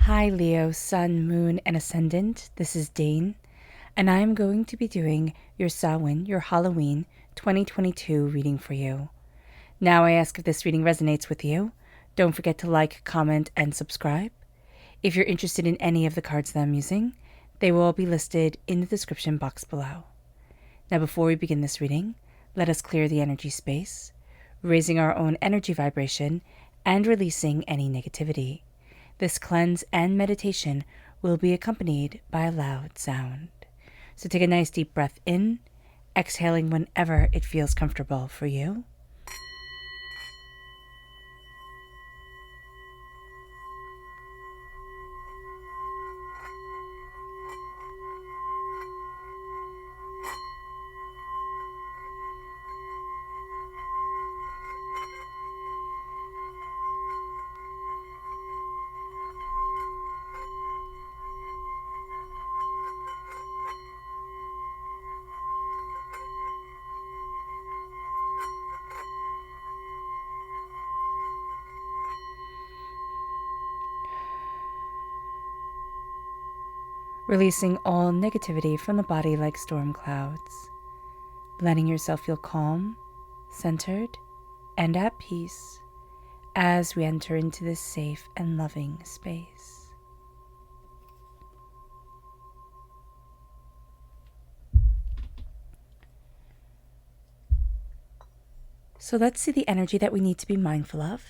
Hi Leo, Sun, Moon, and Ascendant. This is Dane, and I am going to be doing your Samhain, your Halloween 2022 reading for you. Now I ask if this reading resonates with you. Don't forget to like, comment, and subscribe. If you're interested in any of the cards that I'm using, they will all be listed in the description box below. Now before we begin this reading, let us clear the energy space, raising our own energy vibration and releasing any negativity. This cleanse and meditation will be accompanied by a loud sound. So take a nice deep breath in, exhaling whenever it feels comfortable for you. Releasing all negativity from the body like storm clouds, letting yourself feel calm, centered, and at peace as we enter into this safe and loving space. So let's see the energy that we need to be mindful of.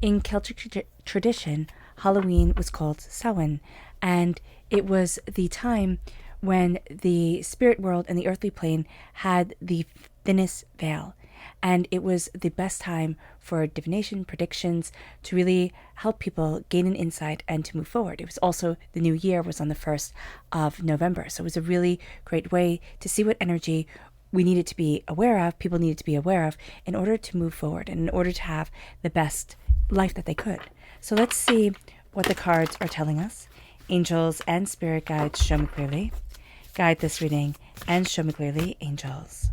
In Celtic tradition, Halloween was called Samhain, and it was the time when the spirit world and the earthly plane had the thinnest veil. And it was the best time for divination, predictions, to really help people gain an insight and to move forward. It was also, the new year was on the 1st of November. So it was a really great way to see what energy we needed to be aware of, people needed to be aware of, in order to move forward and in order to have the best life that they could. So let's see what the cards are telling us. Angels and spirit guides, show me clearly. Guide this reading and show me clearly, angels.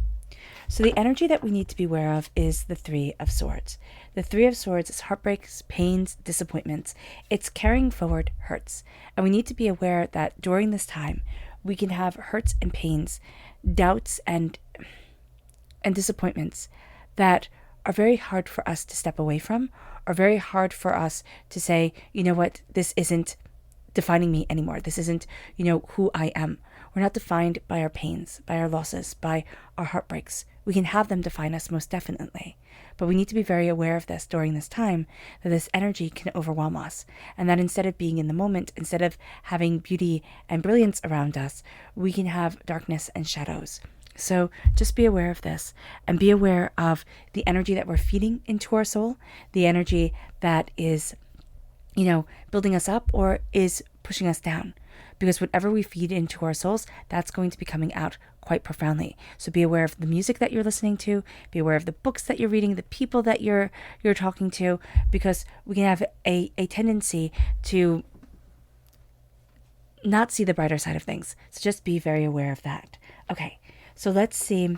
So the energy that we need to be aware of is the Three of Swords. The Three of Swords is heartbreaks, pains, disappointments. It's carrying forward hurts. And we need to be aware that during this time, we can have hurts and pains, doubts and disappointments that are very hard for us to step away from, or very hard for us to say, you know what, this isn't defining me anymore. This isn't, who I am. We're not defined by our pains, by our losses, by our heartbreaks. We can have them define us, most definitely. But we need to be very aware of this during this time, that this energy can overwhelm us. And that instead of being in the moment, instead of having beauty and brilliance around us, we can have darkness and shadows. So just be aware of this and be aware of the energy that we're feeding into our soul, the energy that is, building us up or is pushing us down. Because whatever we feed into our souls, that's going to be coming out quite profoundly. So be aware of the music that you're listening to, be aware of the books that you're reading, the people that you're talking to, because we can have a tendency to not see the brighter side of things. So just be very aware of that. Okay, so let's see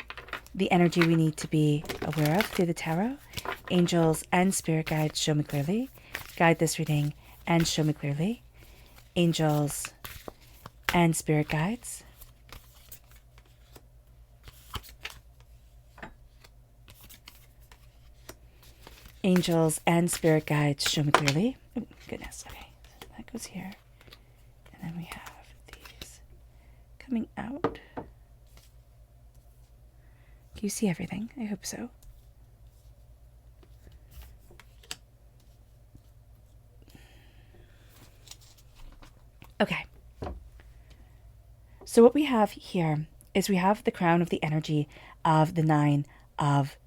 the energy we need to be aware of through the tarot. Angels and spirit guides, show me clearly. Guide this reading and show me clearly. Angels and spirit guides. Angels and spirit guides, show me clearly. Oh, goodness. Okay, that goes here. And then we have these coming out. Can you see everything? I hope so. Okay. So what we have here is we have the crown of the energy of the Nine of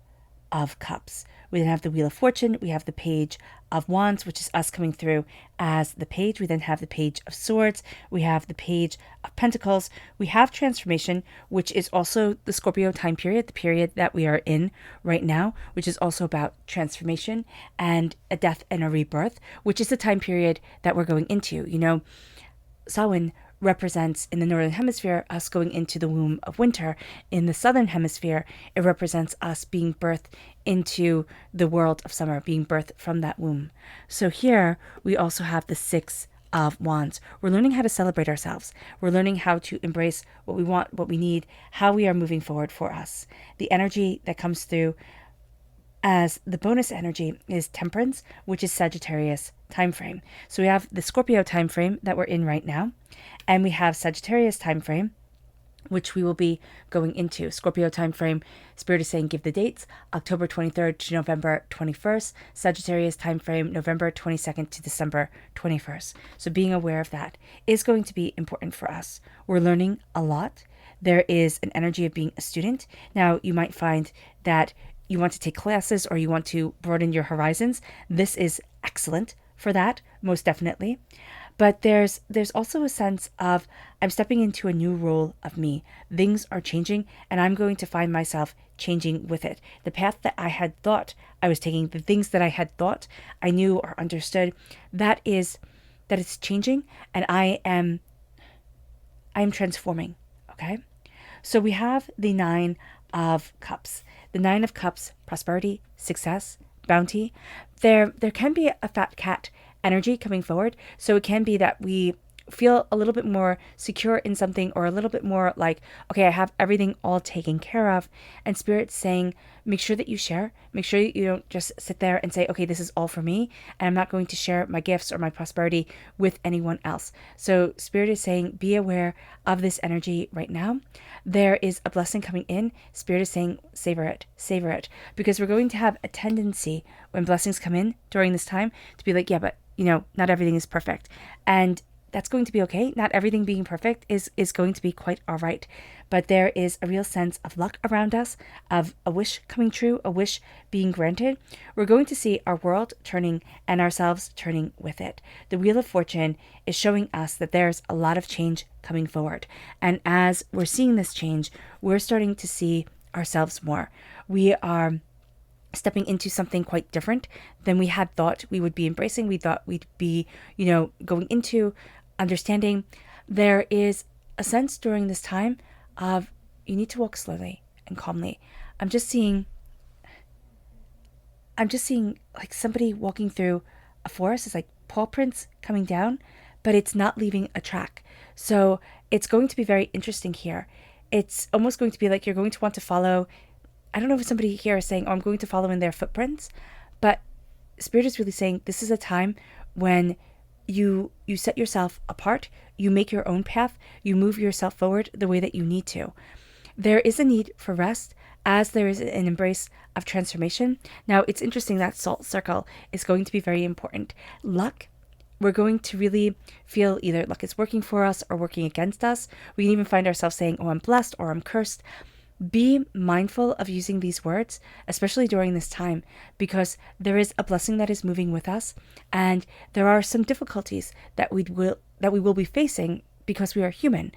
Cups. We then have the Wheel of Fortune. We have the Page of Wands, which is us coming through as the Page. We then have the Page of Swords. We have the Page of Pentacles. We have Transformation, which is also the Scorpio time period, the period that we are in right now, which is also about transformation and a death and a rebirth, which is the time period that we're going into. Samhain represents, in the northern hemisphere, us going into the womb of winter. In the southern hemisphere, it represents us being birthed into the world of summer, being birthed from that womb. So here we also have the Six of Wands. We're learning how to celebrate ourselves. We're learning how to embrace what we want, what we need, how we are moving forward for us. The energy that comes through as the bonus energy is Temperance, which is Sagittarius time frame. So we have the Scorpio time frame that we're in right now, and we have Sagittarius time frame, which we will be going into. Scorpio time frame, Spirit is saying give the dates, October 23rd to November 21st. Sagittarius time frame, November 22nd to December 21st. So being aware of that is going to be important for us. We're learning a lot. There is an energy of being a student. Now, you might find that you want to take classes or you want to broaden your horizons. This is excellent for that, most definitely. But there's also a sense of I'm stepping into a new role of me. Things are changing and I'm going to find myself changing with it. The path that I had thought I was taking, the things that I had thought I knew or understood, that it's changing, and I am transforming. Okay? So we have the Nine of Cups. The Nine of Cups, prosperity, success, bounty. There can be a fat cat energy coming forward. So it can be that we feel a little bit more secure in something, or a little bit more like, okay, I have everything all taken care of. And Spirit's saying, make sure that you share. Make sure you don't just sit there and say, okay, this is all for me, and I'm not going to share my gifts or my prosperity with anyone else. So Spirit is saying, be aware of this energy right now. There is a blessing coming in. Spirit is saying, savor it, because we're going to have a tendency when blessings come in during this time to be like, yeah, but not everything is perfect. And that's going to be okay. Not everything being perfect is going to be quite all right. But there is a real sense of luck around us, of a wish coming true, a wish being granted. We're going to see our world turning and ourselves turning with it. The Wheel of Fortune is showing us that there's a lot of change coming forward. And as we're seeing this change, we're starting to see ourselves more. We are stepping into something quite different than we had thought we would be embracing. We thought we'd be, going into understanding. There is a sense during this time of you need to walk slowly and calmly. I'm just seeing like somebody walking through a forest. It's like paw prints coming down, but it's not leaving a track. So it's going to be very interesting here. It's almost going to be like you're going to want to follow. I don't know if somebody here is saying, oh, I'm going to follow in their footprints, but Spirit is really saying this is a time when you set yourself apart, you make your own path, you move yourself forward the way that you need to. There is a need for rest, as there is an embrace of transformation. Now, it's interesting that salt circle is going to be very important. Luck, we're going to really feel either luck is working for us or working against us. We can even find ourselves saying, oh, I'm blessed or I'm cursed. Be mindful of using these words, especially during this time, because there is a blessing that is moving with us, and there are some difficulties that we will be facing because we are human.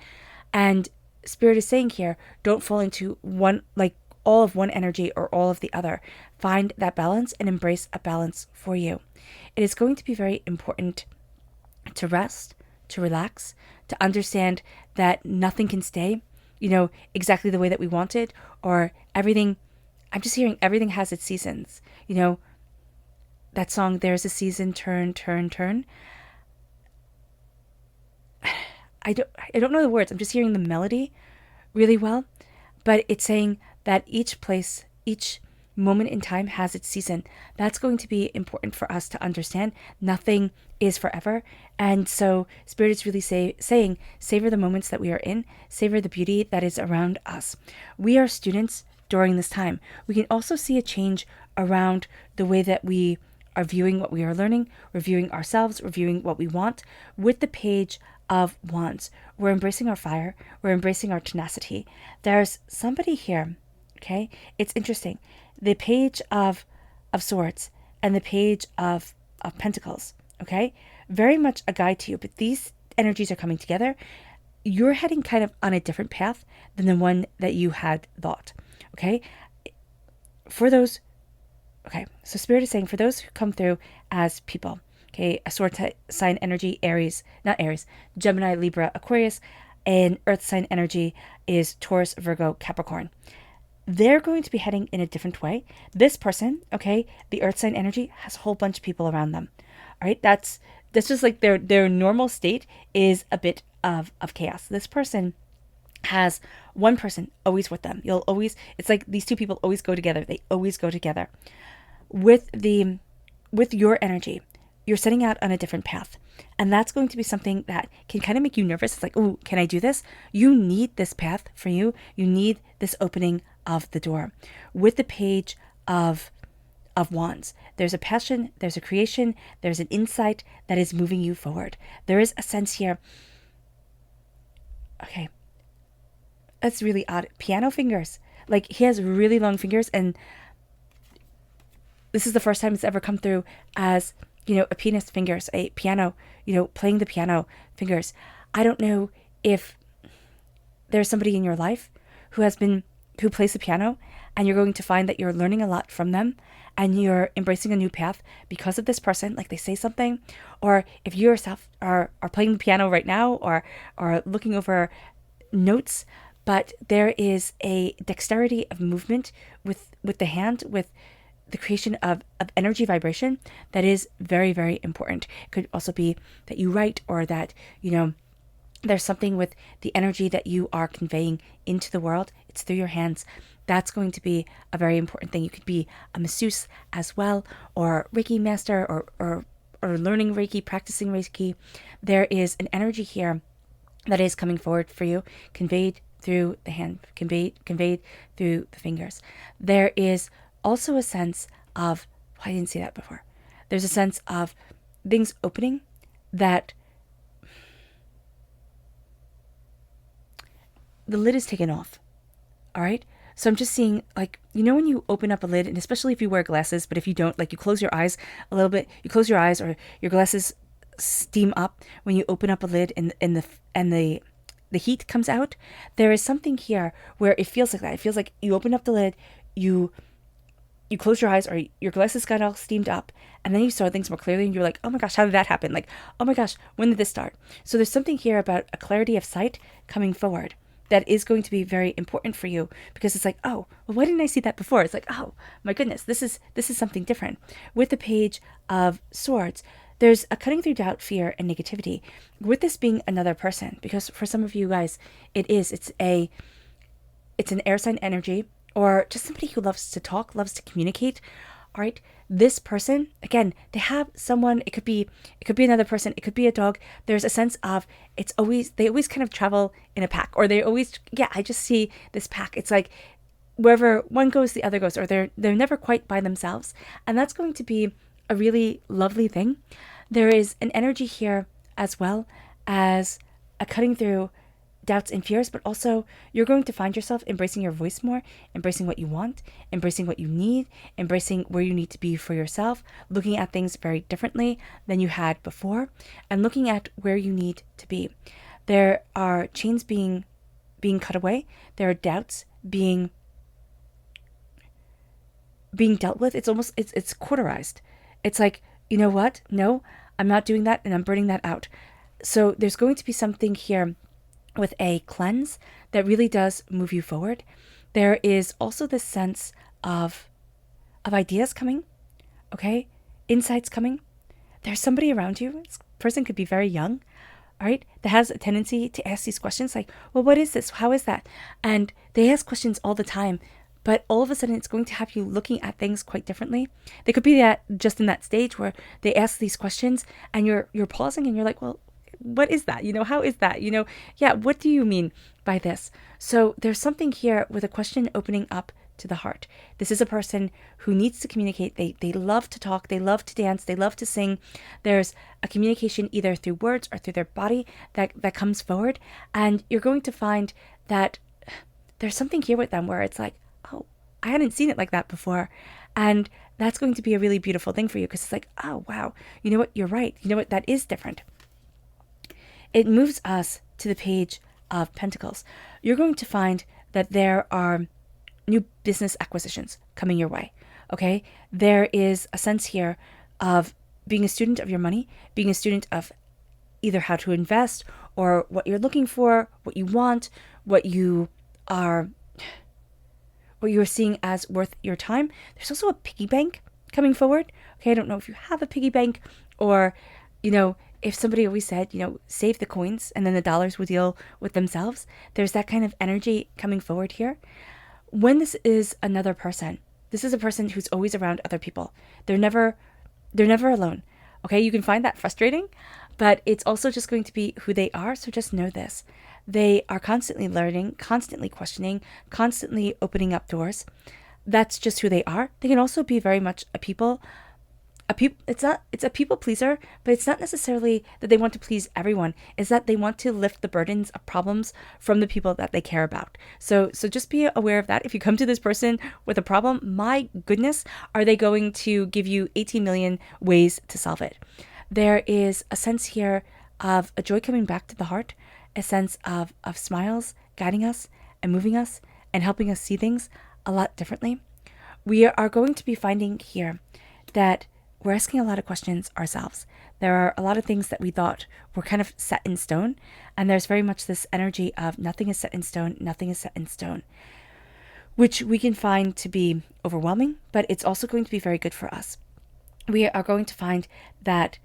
And Spirit is saying here, don't fall into one, like all of one energy or all of the other. Find that balance and embrace a balance for you. It is going to be very important to rest, to relax, to understand that nothing can stay exactly the way that we want it, or everything. I'm just hearing everything has its seasons. That song, there's a season, turn, turn, turn. I don't know the words. I'm just hearing the melody really well, but it's saying that each place, each moment in time has its season. That's going to be important for us to understand. Nothing is forever. And so Spirit is really saying, savor the moments that we are in, savor the beauty that is around us. We are students during this time. We can also see a change around the way that we are viewing what we are learning, reviewing ourselves, reviewing what we want. With the Page of Wands, we're embracing our fire, we're embracing our tenacity. There's somebody here, okay? It's interesting. The Page of Swords and the Page of Pentacles, okay? Very much a guide to you, but these energies are coming together. You're heading kind of on a different path than the one that you had thought, okay? So Spirit is saying, for those who come through as people, okay, a sword sign energy, Gemini, Libra, Aquarius, and earth sign energy is Taurus, Virgo, Capricorn. They're going to be heading in a different way. This person, okay, the earth sign energy has a whole bunch of people around them. All right, that's That's just like their normal state is a bit of chaos. This person has one person always with them. You'll always, it's like these two people always go together. They always go together. With your energy, you're setting out on a different path. And that's going to be something that can kind of make you nervous. It's like, oh, can I do this? You need this path for you. You need this opening of the door. With the Page of Wands, there's a passion, there's a creation, there's an insight that is moving you forward. There is a sense here. Okay. That's really odd. Piano fingers. Like, he has really long fingers, and this is the first time it's ever come through as, a pianist fingers, a piano, playing the piano fingers. I don't know if there's somebody in your life who plays the piano, and you're going to find that you're learning a lot from them, and you're embracing a new path because of this person, like they say something, or if you yourself are playing the piano right now, or looking over notes, but there is a dexterity of movement with the hand, with the creation of energy vibration that is very, very important. It could also be that you write, or that, there's something with the energy that you are conveying into the world. It's through your hands. That's going to be a very important thing. You could be a masseuse as well, or Reiki master, or learning Reiki, practicing Reiki. There is an energy here that is coming forward for you, conveyed through the hand, conveyed through the fingers. There is also a sense of, I didn't see that before. There's a sense of things opening, that the lid is taken off. All right. So I'm just seeing, like, when you open up a lid, and especially if you wear glasses, but if you don't, like, you close your eyes a little bit, you close your eyes, or your glasses steam up when you open up a lid, and the heat comes out. There is something here where it feels like that. It feels like you open up the lid, you close your eyes, or your glasses got all steamed up, and then you saw things more clearly, and you're like, oh my gosh, how did that happen? Like, oh my gosh, when did this start? So there's something here about a clarity of sight coming forward that is going to be very important for you, because it's like, oh, well, why didn't I see that before? It's like, oh my goodness, this is something different. With the Page of Swords, there's a cutting through doubt, fear, and negativity. With this being another person, because for some of you guys, it's an air sign energy, or just somebody who loves to talk, loves to communicate. All right. This person, again, they have someone, it could be another person, it could be a dog. There's a sense of, they always kind of travel in a pack, or they always, I just see this pack. It's like wherever one goes, the other goes, or they're never quite by themselves. And that's going to be a really lovely thing. There is an energy here as well as a cutting through doubts and fears, but also you're going to find yourself embracing your voice more, embracing what you want, embracing what you need, embracing where you need to be for yourself, looking at things very differently than you had before, and looking at where you need to be. There are chains being cut away. There are doubts being dealt with. It's almost, it's quarterized. It's like, you know what? No, I'm not doing that, and I'm burning that out. So there's going to be something here with a cleanse that really does move you forward. There is also this sense of ideas coming, okay? Insights coming. There's somebody around you. This person could be very young, all right, that has a tendency to ask these questions like, well, what is this? How is that? And they ask questions all the time, but all of a sudden it's going to have you looking at things quite differently. They could be that just in that stage where they ask these questions, and you're pausing, and you're like, well, what is that? How is that? What do you mean by this? So there's something here with a question opening up to the heart. This is a person who needs to communicate. They love to talk. They love to dance. They love to sing. There's a communication either through words or through their body that comes forward. And you're going to find that there's something here with them where it's like, oh, I hadn't seen it like that before. And that's going to be a really beautiful thing for you, because it's like, oh, wow, you know what? You're right. You know what? That is different. It moves us to the Page of Pentacles. You're going to find that there are new business acquisitions coming your way, okay? There is a sense here of being a student of your money, being a student of either how to invest, or what you're looking for, what you want, what you are seeing as worth your time. There's also a piggy bank coming forward. Okay, I don't know if you have a piggy bank, or if somebody always said, save the coins and then the dollars will deal with themselves, there's that kind of energy coming forward here. When this is another person, this is a person who's always around other people. They're never alone. Okay, you can find that frustrating, but it's also just going to be who they are. So just know this. They are constantly learning, constantly questioning, constantly opening up doors. That's just who they are. They can also be very much it's a people pleaser, but it's not necessarily that they want to please everyone. It's that they want to lift the burdens of problems from the people that they care about. So just be aware of that. If you come to this person with a problem, my goodness, are they going to give you 18 million ways to solve it? There is a sense here of a joy coming back to the heart, a sense of smiles guiding us and moving us and helping us see things a lot differently. We are going to be finding here that we're asking a lot of questions ourselves. There are a lot of things that we thought were kind of set in stone, and there's very much this energy of nothing is set in stone, nothing is set in stone, which we can find to be overwhelming, but it's also going to be very good for us. We are going to find that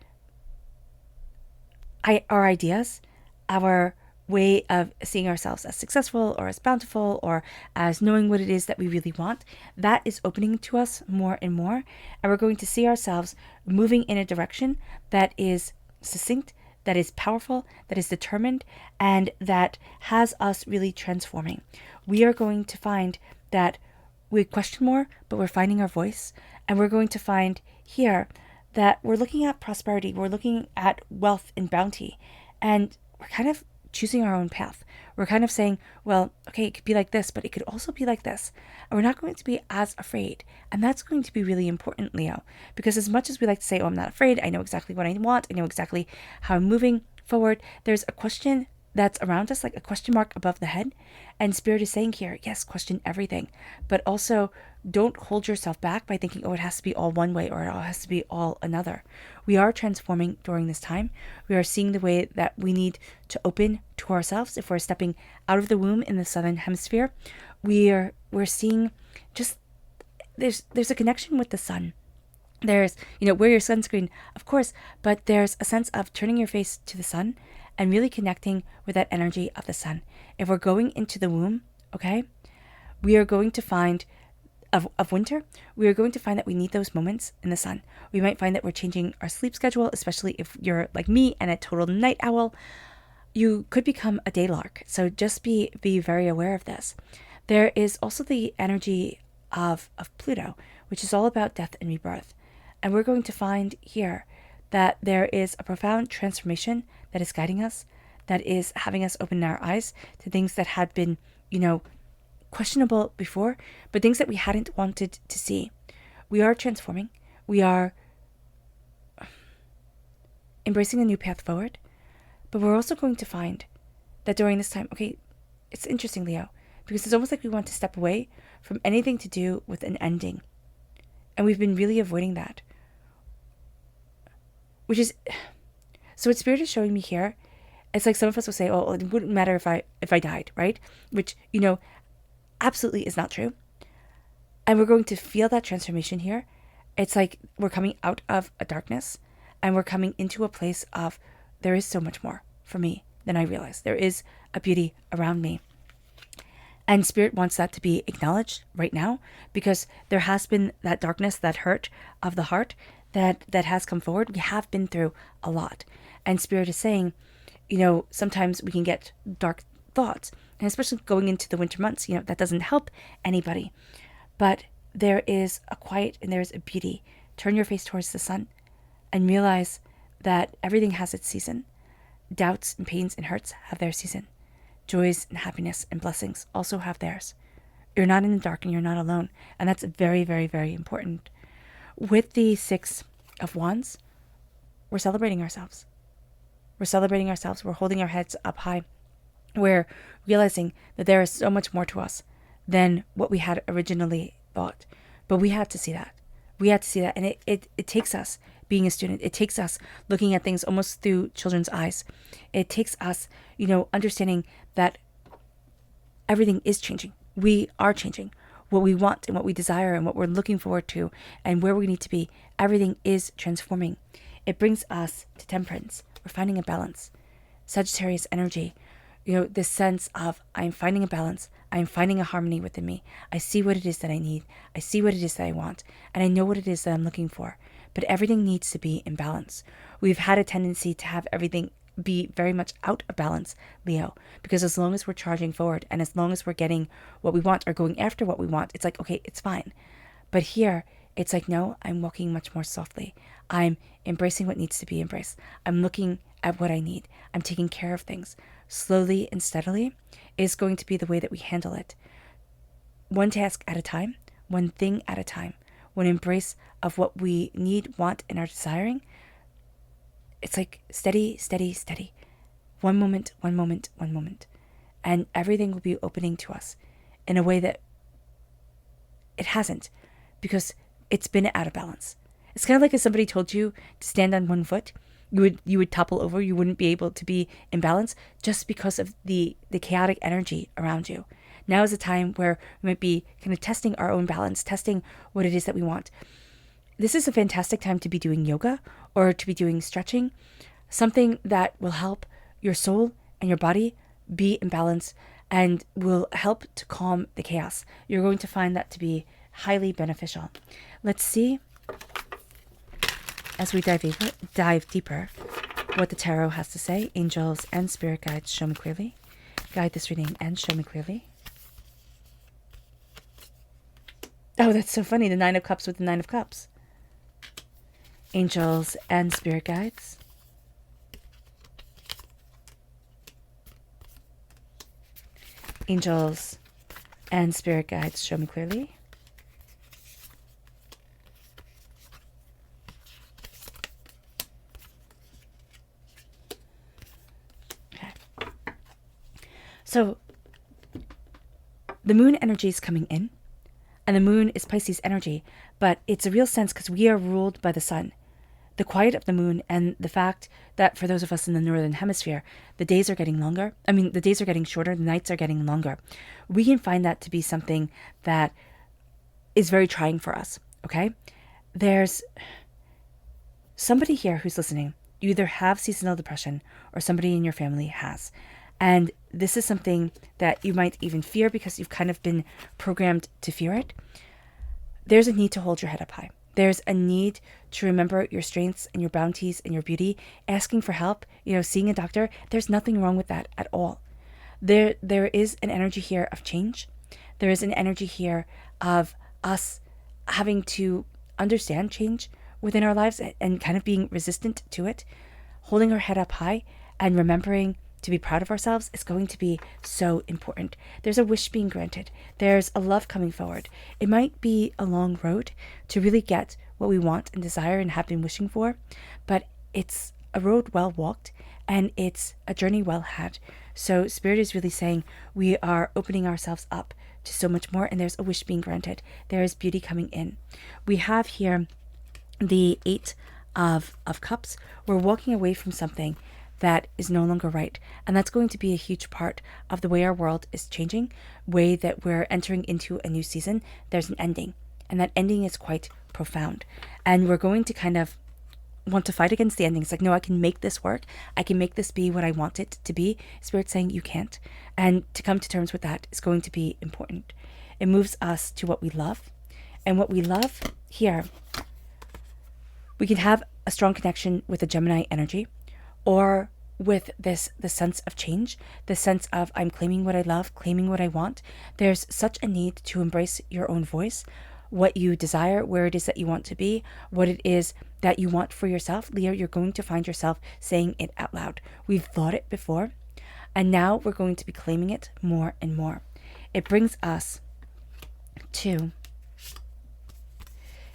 our ideas, our way of seeing ourselves as successful or as bountiful or as knowing what it is that we really want, that is opening to us more and more. And we're going to see ourselves moving in a direction that is succinct, that is powerful, that is determined, and that has us really transforming. We are going to find that we question more, but we're finding our voice. And we're going to find here that we're looking at prosperity, we're looking at wealth and bounty, and we're kind of choosing our own path. We're kind of saying, well, okay, it could be like this, but it could also be like this. And we're not going to be as afraid. And that's going to be really important, Leo, because as much as we like to say, oh, I'm not afraid, I know exactly what I want, I know exactly how I'm moving forward, there's a question that's around us, like a question mark above the head. And Spirit is saying here, yes, question everything, but also don't hold yourself back by thinking, oh, it has to be all one way or it all has to be all another. We are transforming during this time. We are seeing the way that we need to open to ourselves. If we're stepping out of the womb in the southern hemisphere, we're seeing just there's a connection with the sun. There's, wear your sunscreen, of course, but there's a sense of turning your face to the sun and really connecting with that energy of the sun. If we're going into the womb, okay, we are going to find of winter, we are going to find that we need those moments in the sun. We might find that we're changing our sleep schedule, especially if you're like me and a total night owl. You could become a day lark. So just be very aware of this. There is also the energy of Pluto, which is all about death and rebirth. And we're going to find here that there is a profound transformation that is guiding us, that is having us open our eyes to things that had been, questionable before, but things that we hadn't wanted to see. We are transforming. We are embracing a new path forward, but we're also going to find that during this time, okay, it's interesting, Leo, because it's almost like we want to step away from anything to do with an ending. And we've been really avoiding that. Which is, so what Spirit is showing me here, it's like some of us will say, oh, it wouldn't matter if I died, right? Which, absolutely is not true. And we're going to feel that transformation here. It's like we're coming out of a darkness and we're coming into a place of there is so much more for me than I realize. There is a beauty around me. And Spirit wants that to be acknowledged right now, because there has been that darkness, that hurt of the heart that has come forward. We have been through a lot. And Spirit is saying, sometimes we can get dark thoughts, and especially going into the winter months, that doesn't help anybody. But there is a quiet and there's a beauty. Turn your face towards the sun and realize that everything has its season. Doubts and pains and hurts have their season. Joys and happiness and blessings also have theirs. You're not in the dark and you're not alone. And that's very, very, very important. With the Six of Wands, we're celebrating ourselves. We're celebrating ourselves. We're holding our heads up high. We're realizing that there is so much more to us than what we had originally thought. But we had to see that. We had to see that. And it takes us being a student. It takes us looking at things almost through children's eyes. It takes us, understanding that everything is changing. We are changing. What we want and what we desire and what we're looking forward to and where we need to be, everything is transforming. It brings us to temperance. We're finding a balance. Sagittarius energy, this sense of I'm finding a balance. I'm finding a harmony within me. I see what it is that I need. I see what it is that I want. And I know what it is that I'm looking for. But everything needs to be in balance. We've had a tendency to have everything be very much out of balance, Leo, because as long as we're charging forward and as long as we're getting what we want or going after what we want, it's like, okay, it's fine. But here, it's like, no, I'm walking much more softly. I'm embracing what needs to be embraced. I'm looking at what I need. I'm taking care of things. Slowly and steadily is going to be the way that we handle it. One task at a time, one thing at a time, one embrace of what we need, want, and are desiring. It's like steady, steady, steady. One moment, one moment, one moment. And everything will be opening to us in a way that it hasn't, because it's been out of balance. It's kind of like if somebody told you to stand on one foot, you would topple over. You wouldn't be able to be in balance just because of the chaotic energy around you. Now is a time where we might be kind of testing our own balance, testing what it is that we want. This is a fantastic time to be doing yoga or to be doing stretching, something that will help your soul and your body be in balance and will help to calm the chaos. You're going to find that to be highly beneficial. Let's see, as we dive deeper, what the tarot has to say. Angels and spirit guides, show me clearly. Guide this reading and show me clearly. Oh, that's so funny. The Nine of Cups with the Nine of Cups. Angels and spirit guides. Angels and spirit guides, show me clearly. Okay. So, the moon energy is coming in, and the moon is Pisces energy, but it's a real sense because we are ruled by the sun. The quiet of the moon and the fact that for those of us in the northern hemisphere, the days are getting longer. The days are getting shorter, the nights are getting longer. We can find that to be something that is very trying for us, okay? There's somebody here who's listening. You either have seasonal depression or somebody in your family has. And this is something that you might even fear because you've kind of been programmed to fear it. There's a need to hold your head up high. There's a need to remember your strengths and your bounties and your beauty, asking for help, seeing a doctor. There's nothing wrong with that at all. There is an energy here of change. There is an energy here of us having to understand change within our lives and kind of being resistant to it. Holding our head up high and remembering to be proud of ourselves is going to be so important. There's a wish being granted. There's a love coming forward. It might be a long road to really get what we want and desire and have been wishing for, but it's a road well walked and it's a journey well had. So Spirit is really saying we are opening ourselves up to so much more, and there's a wish being granted. There is beauty coming in. We have here the Eight of Cups. We're walking away from something that is no longer right. And that's going to be a huge part of the way our world is changing, way that we're entering into a new season. There's an ending, and that ending is quite profound. And we're going to kind of want to fight against the ending. It's like, no, I can make this work. I can make this be what I want it to be. Spirit's saying you can't. And to come to terms with that is going to be important. It moves us to what we love. And what we love here, we can have a strong connection with the Gemini energy, or with the sense of change, the sense of I'm claiming what I love, claiming what I want. There's such a need to embrace your own voice, what you desire, where it is that you want to be, what it is that you want for yourself. Leo, you're going to find yourself saying it out loud. We've thought it before, and now we're going to be claiming it more and more. It brings us to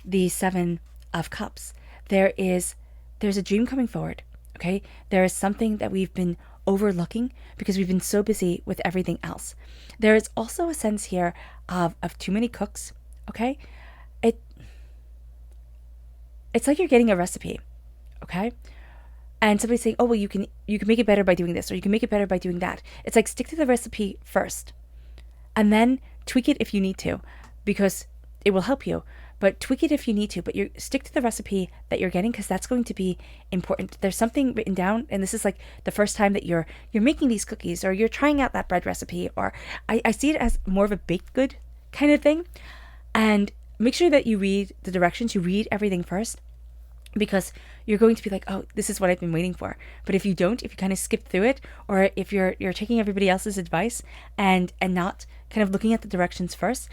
the Seven of Cups. There's a dream coming forward. Okay, there is something that we've been overlooking because we've been so busy with everything else. There is also a sense here of too many cooks. Okay, it's like you're getting a recipe. Okay, and somebody's saying, oh well, you can make it better by doing this, or you can make it better by doing that. It's like, stick to the recipe first, and then tweak it if you need to, because it will help you. but tweak it if you need to, but you stick to the recipe that you're getting, because that's going to be important. There's something written down, and this is like the first time that you're making these cookies, or you're trying out that bread recipe, or I see it as more of a baked good kind of thing. And make sure that you read the directions, you read everything first, because you're going to be like, oh, this is what I've been waiting for. But if you don't, if you kind of skip through it, or if you're taking everybody else's advice and not kind of looking at the directions first,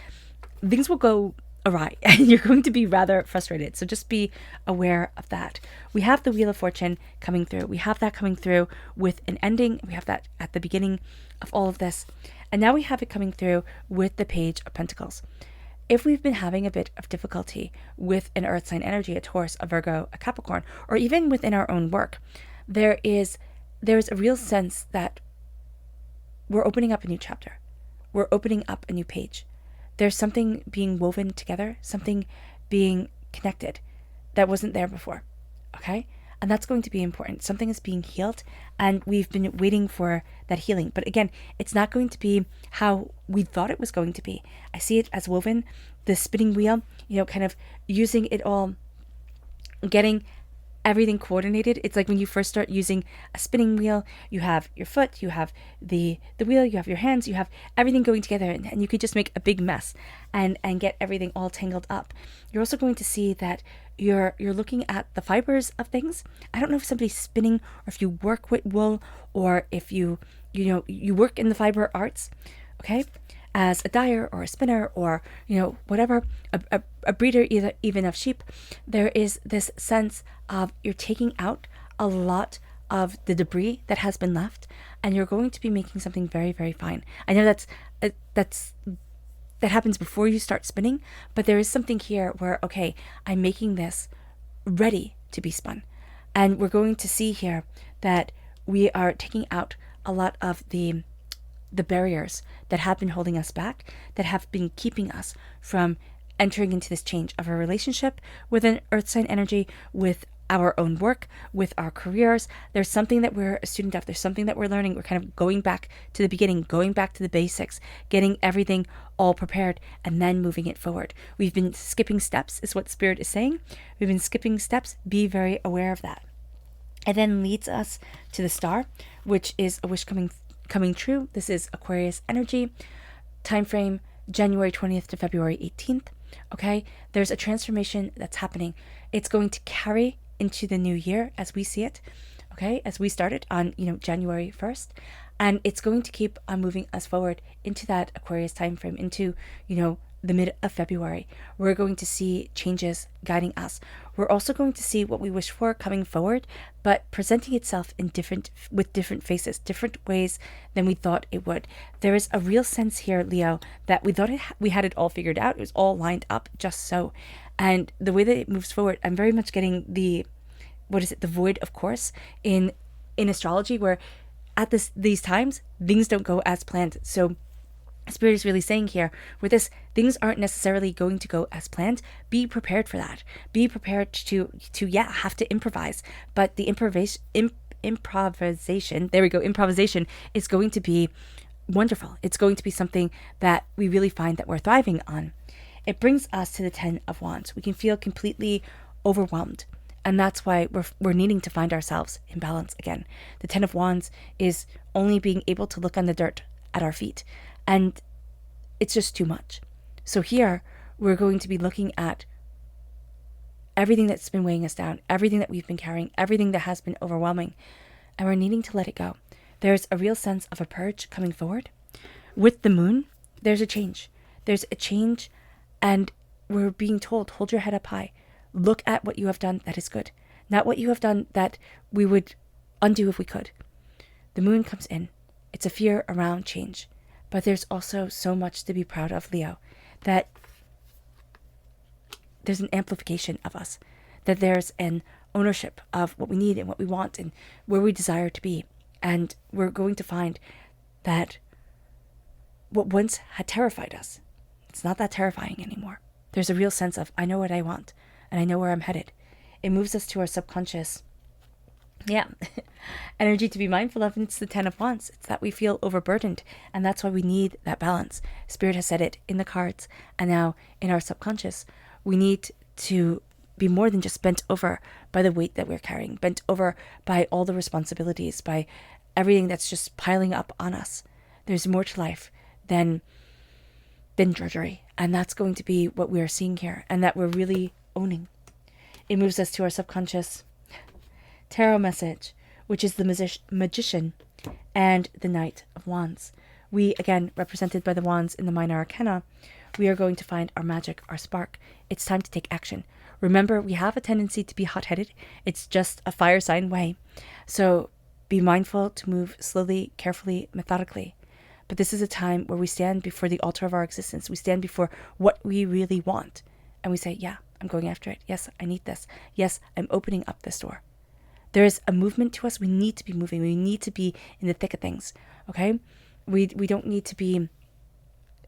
things will go awry and you're going to be rather frustrated. So just be aware of that. We have the Wheel of Fortune coming through. We have that coming through with an ending. We have that at the beginning of all of this. And now we have it coming through with the Page of Pentacles. If we've been having a bit of difficulty with an earth sign energy, a Taurus, a Virgo, a Capricorn, or even within our own work, there is a real sense that we're opening up a new chapter. We're opening up a new page. There's something being woven together, something being connected that wasn't there before. Okay? And that's going to be important. Something is being healed, and we've been waiting for that healing. But again, it's not going to be how we thought it was going to be. I see it as woven, the spinning wheel, kind of using it all, getting everything coordinated. It's like when you first start using a spinning wheel, you have your foot, you have the wheel, you have your hands, you have everything going together, and you could just make a big mess and get everything all tangled up. You're also going to see that you're looking at the fibers of things. I don't know if somebody's spinning, or if you work with wool, or if you work in the fiber arts, okay, as a dyer or a spinner, or whatever, a breeder even of sheep. There is this sense of you're taking out a lot of the debris that has been left, and you're going to be making something very, very fine. I know that happens before you start spinning, but there is something here where, okay, I'm making this ready to be spun. And we're going to see here that we are taking out a lot of the barriers that have been holding us back, that have been keeping us from entering into this change of a relationship with an earth sign energy, with our own work, with our careers. There's something that we're a student of. There's something that we're learning. We're kind of going back to the beginning, going back to the basics, getting everything all prepared, and then moving it forward. We've been skipping steps, is what Spirit is saying. We've been skipping steps. Be very aware of that. It then leads us to the Star, which is a wish coming true. This is Aquarius energy. Time frame January 20th to February 18th. Okay, there's a transformation that's happening. It's going to carry into the new year as we see it, okay, as we started on January 1st, and it's going to keep on moving us forward into that Aquarius time frame, into the mid of February. We're going to see changes guiding us. We're also going to see what we wish for coming forward, but presenting itself with different faces, different ways than we thought it would. There is a real sense here, Leo, that we thought we had it all figured out. It was all lined up just so. And the way that it moves forward, I'm very much getting the void of course in astrology, where at these times things don't go as planned. So Spirit is really saying here with this, things aren't necessarily going to go as planned. Be prepared for that. Be prepared to have to improvise. But the improvisation, there we go, improvisation is going to be wonderful. It's going to be something that we really find that we're thriving on. It brings us to the Ten of Wands. We can feel completely overwhelmed. And that's why we're needing to find ourselves in balance again. The Ten of Wands is only being able to look on the dirt at our feet. And it's just too much. So here, we're going to be looking at everything that's been weighing us down, everything that we've been carrying, everything that has been overwhelming, and we're needing to let it go. There's a real sense of a purge coming forward. With the moon, there's a change. There's a change, and we're being told, hold your head up high. Look at what you have done that is good, not what you have done that we would undo if we could. The moon comes in. It's a fear around change. But there's also so much to be proud of, Leo, that there's an amplification of us, that there's an ownership of what we need and what we want and where we desire to be. And we're going to find that what once had terrified us, it's not that terrifying anymore. There's a real sense of, I know what I want and I know where I'm headed. It moves us to our subconscious energy to be mindful of, and it's the Ten of Wands. It's that we feel overburdened, and that's why we need that balance. Spirit has said it in the cards, and now in our subconscious, We need to be more than just bent over by the weight that we're carrying, bent over by all the responsibilities, by everything that's just piling up on us. There's more to life than drudgery. And that's going to be what we are seeing here, and that we're really owning. It moves us to our subconscious tarot message, which is the magician and the Knight of Wands. We, again, represented by the wands in the minor arcana, we are going to find our magic, our spark. It's time to take action. Remember, we have a tendency to be hot-headed. It's just a fire sign way. So be mindful to move slowly, carefully, methodically. But this is a time where we stand before the altar of our existence. We stand before what we really want. And we say, yeah, I'm going after it. Yes, I need this. Yes, I'm opening up this door. There is a movement to us. We need to be moving. We need to be in the thick of things. Okay? We don't need to be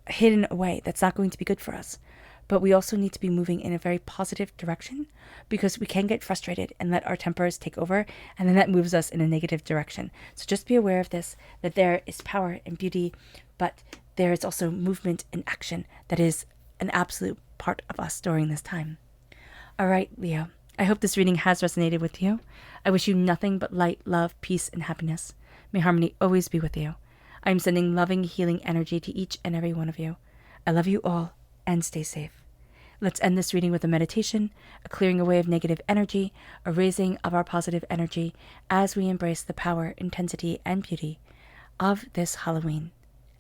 hidden away. That's not going to be good for us. But we also need to be moving in a very positive direction, because we can get frustrated and let our tempers take over, and then that moves us in a negative direction. So just be aware of this, that there is power and beauty, but there is also movement and action that is an absolute part of us during this time. All right, Leo, I hope this reading has resonated with you. I wish you nothing but light, love, peace, and happiness. May harmony always be with you. I am sending loving, healing energy to each and every one of you. I love you all, and stay safe. Let's end this reading with a meditation, a clearing away of negative energy, a raising of our positive energy as we embrace the power, intensity, and beauty of this Halloween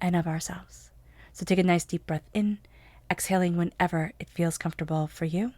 and of ourselves. So take a nice deep breath in, exhaling whenever it feels comfortable for you.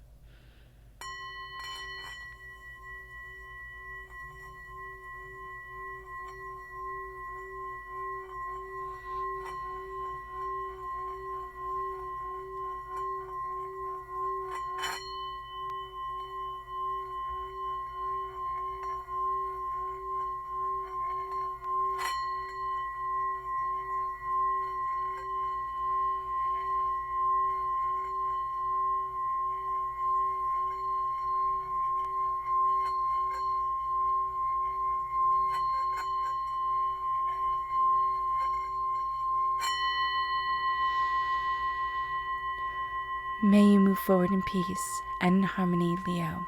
May you move forward in peace and in harmony, Leo.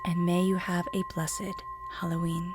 And may you have a blessed Halloween.